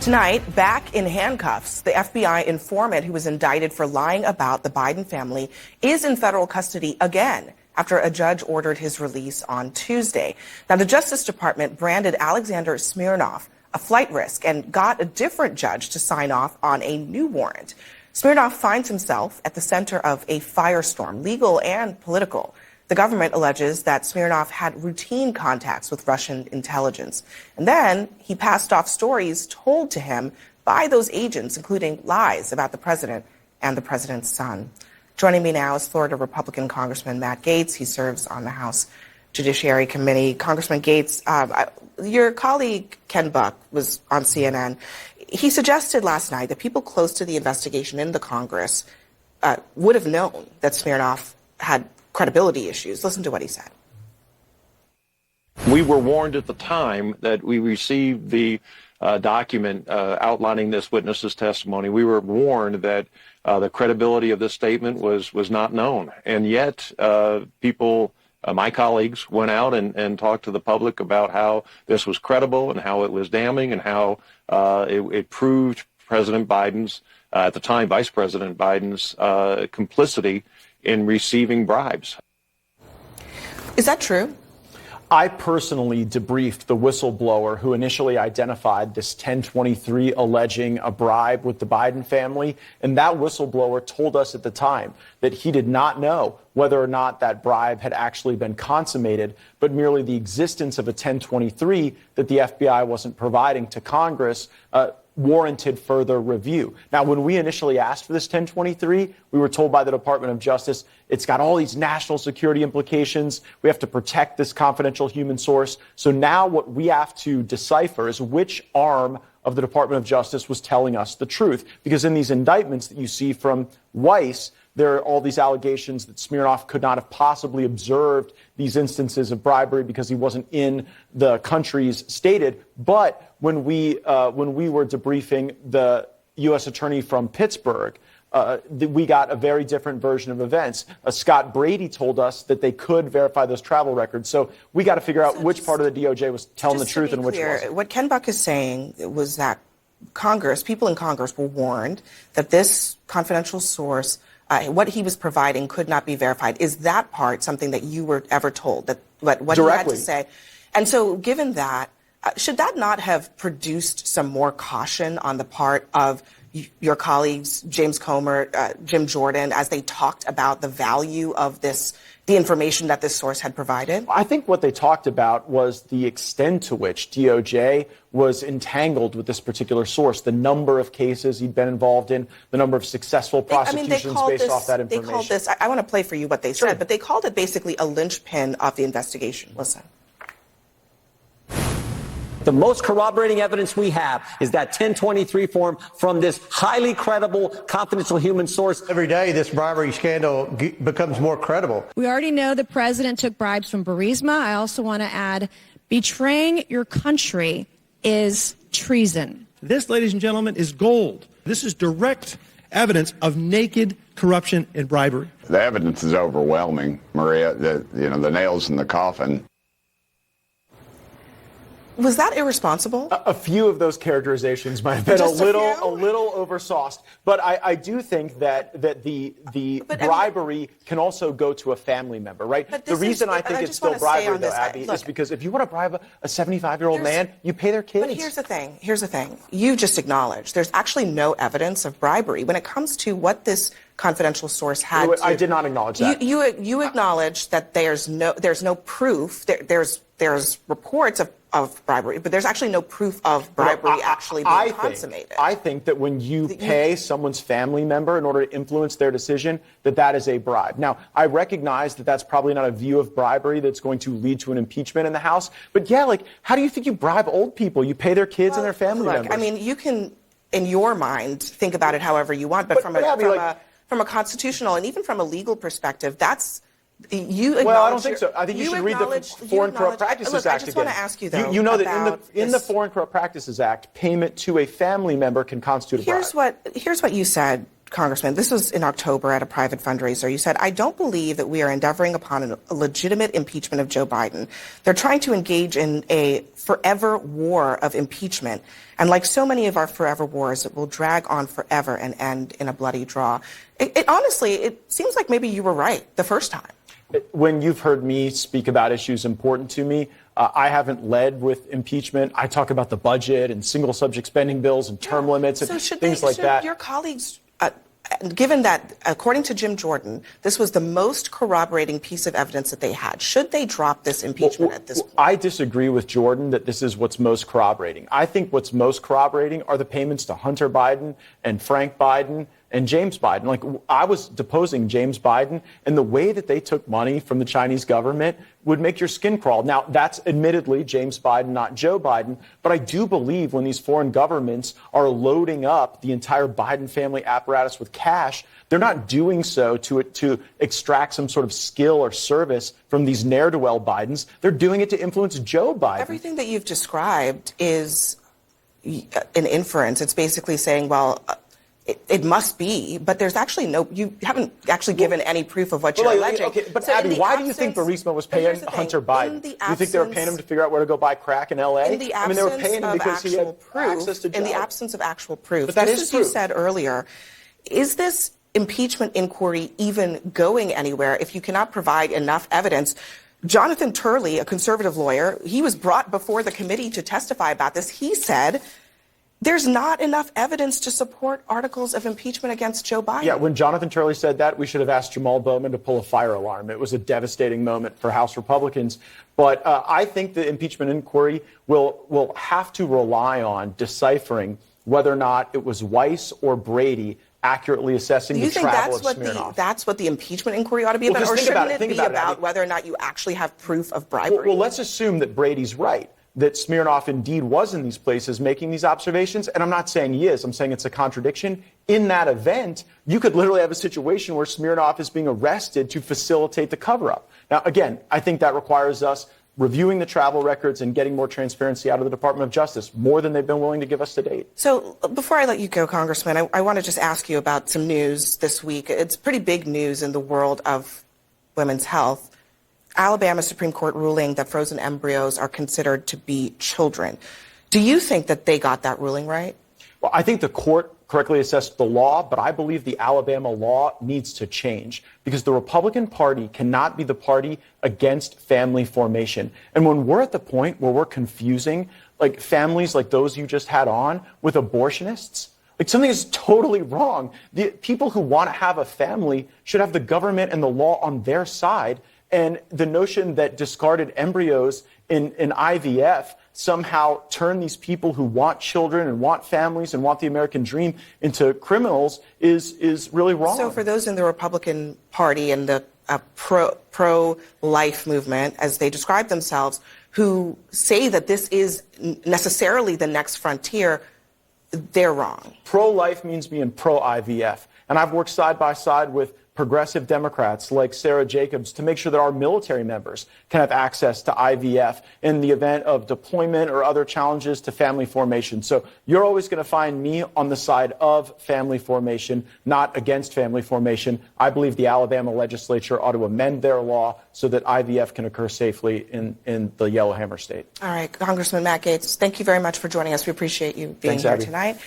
Tonight, back in handcuffs, the FBI informant who was indicted for lying about the Biden family is in federal custody again after a judge ordered his release on Tuesday. Now, the Justice Department branded Alexander Smirnov a flight risk and got a different judge to sign off on a new warrant. Smirnov finds himself at the center of a firestorm, legal and political. The government alleges that Smirnov had routine contacts with Russian intelligence. And then he passed off stories told to him by those agents, including lies about the president and the president's son. Joining me now is Florida Republican Congressman Matt Gaetz. He serves on the House Judiciary Committee. Congressman Gaetz, your colleague Ken Buck was on CNN. He suggested last night that people close to the investigation in the Congress would have known that Smirnov had credibility issues. Listen to what he said. We were warned at the time that we received the document outlining this witness's testimony. We were warned that the credibility of this statement was not known. And yet people, my colleagues, went out and talked to the public about how this was credible and how it was damning and how it proved President Biden's, at the time Vice President Biden's, complicity in receiving bribes. Is that true? I personally debriefed the whistleblower who initially identified this 1023 alleging a bribe with the Biden family. And that whistleblower told us at the time that he did not know whether or not that bribe had actually been consummated, but merely the existence of a 1023 that the FBI wasn't providing to Congress warranted further review. Now, when we initially asked for this 1023, we were told by the Department of Justice, it's got all these national security implications. We have to protect this confidential human source. So now what we have to decipher is which arm of the Department of Justice was telling us the truth. Because in these indictments that you see from Weiss, there are all these allegations that Smirnov could not have possibly observed these instances of bribery because he wasn't in the countries stated. But when we were debriefing the U.S. attorney from Pittsburgh, we got a very different version of events. Scott Brady told us that they could verify those travel records. So we got to figure out which part of the DOJ was telling the truth and which wasn't. What Ken Buck is saying was that people in Congress were warned that this confidential source, what he was providing, could not be verified. Is that part something that you were ever told, that what he had to say? And so given that, should that not have produced some more caution on the part of your colleagues, James Comer, Jim Jordan, as they talked about the value of the information that this source had provided? I think what they talked about was the extent to which DOJ was entangled with this particular source, the number of cases he'd been involved in, the number of successful prosecutions based off that information. They called this, I want to play for you what they said, but they called it basically a linchpin of the investigation. Listen. The most corroborating evidence we have is that 1023 form from this highly credible, confidential human source. Every day, this bribery scandal becomes more credible. We already know the president took bribes from Burisma. I also want to add, betraying your country is treason. This, ladies and gentlemen, is gold. This is direct evidence of naked corruption and bribery. The evidence is overwhelming, Maria. The nails in the coffin. Was that irresponsible? A few of those characterizations might have been a little oversauced, but I do think that the bribery can also go to a family member, right? The reason I think it's still bribery, though, Abby, is because if you want to bribe a 75-year-old man, you pay their kids. But here's the thing. You just acknowledged there's actually no evidence of bribery when it comes to what this confidential source had. I did not acknowledge that. You acknowledged that there's no proof. There's reports of bribery, but there's actually no proof of bribery actually being consummated. I think that when you pay someone's family member in order to influence their decision, that is a bribe. Now, I recognize that that's probably not a view of bribery that's going to lead to an impeachment in the House. But yeah, how do you think you bribe old people? You pay their kids and their family members. I mean, you can, in your mind, think about it however you want, but from a constitutional and even from a legal perspective, that's Well, I don't think so. I think you should read the Foreign Corrupt Practices Act I just want to ask you, though. You know that in the Foreign Corrupt Practices Act, payment to a family member can constitute a bribe. Here's what you said Congressman, this was in October at a private fundraiser. You said, I don't believe that we are endeavoring upon a legitimate impeachment of Joe Biden. They're trying to engage in a forever war of impeachment. And like so many of our forever wars, it will drag on forever and end in a bloody draw. Honestly, it seems like maybe you were right the first time. When you've heard me speak about issues important to me, I haven't led with impeachment. I talk about the budget and single subject spending bills and term limits and things like that. Your colleagues, given that, according to Jim Jordan, this was the most corroborating piece of evidence that they had, should they drop this impeachment at this point? I disagree with Jordan that this is what's most corroborating. I think what's most corroborating are the payments to Hunter Biden and Frank Biden and James Biden. Like, I was deposing James Biden, and the way that they took money from the Chinese government would make your skin crawl. Now, that's admittedly James Biden, not Joe Biden, but I do believe when these foreign governments are loading up the entire Biden family apparatus with cash, they're not doing so to extract some sort of skill or service from these ne'er-do-well Bidens. They're doing it to influence Joe Biden. Everything that you've described is an inference. It's basically saying, well, it must be, but there's actually you haven't actually given any proof of what you're alleging. Okay, but so Abby, why do you think Burisma was paying Hunter Biden? Do you think they were paying him to figure out where to go buy crack in L.A.? In the absence they were paying him because he had access to in the absence of actual proof, but that just is as true. You said earlier, is this impeachment inquiry even going anywhere if you cannot provide enough evidence? Jonathan Turley, a conservative lawyer, he was brought before the committee to testify about this. He said there's not enough evidence to support articles of impeachment against Joe Biden. Yeah, when Jonathan Turley said that, we should have asked Jamal Bowman to pull a fire alarm. It was a devastating moment for House Republicans. But I think the impeachment inquiry will have to rely on deciphering whether or not it was Weiss or Brady accurately assessing the travel of Smirnov. That's what the impeachment inquiry ought to be about? Or shouldn't it be about whether or not you actually have proof of bribery? Well, let's assume that Brady's right, that Smirnov indeed was in these places making these observations. And I'm not saying he is. I'm saying it's a contradiction. In that event, you could literally have a situation where Smirnov is being arrested to facilitate the cover-up. Now, again, I think that requires us reviewing the travel records and getting more transparency out of the Department of Justice, more than they've been willing to give us to date. So before I let you go, Congressman, I want to just ask you about some news this week. It's pretty big news in the world of women's health. Alabama Supreme Court ruling that frozen embryos are considered to be children. Do you think that they got that ruling right? Well, I think the court correctly assessed the law, but I believe the Alabama law needs to change because the Republican Party cannot be the party against family formation. And when we're at the point where we're confusing like families like those you just had on with abortionists, like something is totally wrong. The people who want to have a family should have the government and the law on their side. And the notion that discarded embryos in IVF somehow turn these people who want children and want families and want the American dream into criminals is really wrong. So for those in the Republican Party and the pro-life movement, as they describe themselves, who say that this is necessarily the next frontier, they're wrong. Pro-life means being pro-IVF. And I've worked side by side with progressive Democrats like Sarah Jacobs to make sure that our military members can have access to IVF in the event of deployment or other challenges to family formation. So you're always going to find me on the side of family formation, not against family formation. I believe the Alabama legislature ought to amend their law so that IVF can occur safely in the Yellowhammer State. All right, Congressman Matt Gaetz, thank you very much for joining us. We appreciate you being here tonight.